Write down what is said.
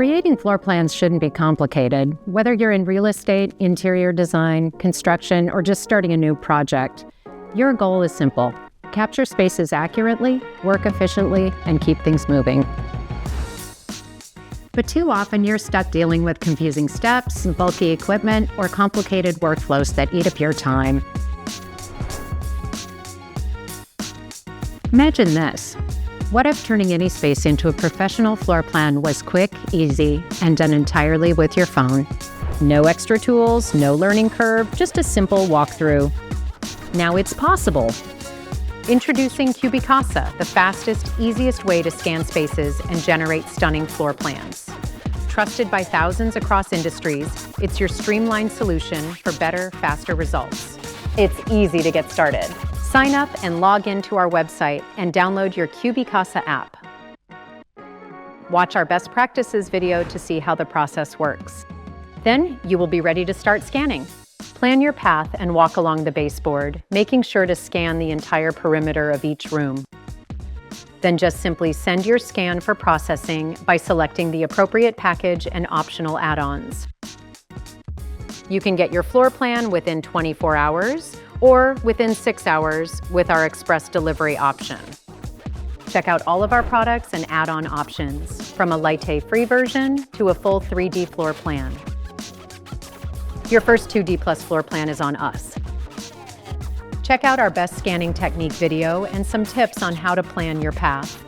Creating floor plans shouldn't be complicated. Whether you're in real estate, interior design, construction, or just starting a new project, your goal is simple: capture spaces accurately, work efficiently, and keep things moving. But too often you're stuck dealing with confusing steps, bulky equipment, or complicated workflows that eat up your time. Imagine this. What if turning any space into a professional floor plan was quick, easy, and done entirely with your phone? No extra tools, no learning curve, just a simple walkthrough. Now it's possible. Introducing CubiCasa, the fastest, easiest way to scan spaces and generate stunning floor plans. Trusted by thousands across industries, it's your streamlined solution for better, faster results. It's easy to get started. Sign up and log into our website and download your CubiCasa app. Watch our best practices video to see how the process works. Then you will be ready to start scanning. Plan your path and walk along the baseboard, making sure to scan the entire perimeter of each room. Then just simply send your scan for processing by selecting the appropriate package and optional add-ons. You can get your floor plan within 24 hours or within 6 hours with our express delivery option. Check out all of our products and add-on options, from a 𝗫𝗃-free version to a full 3D floor plan. Your first 2D plus floor plan is on us. Check out our best scanning technique video and some tips on how to plan your path.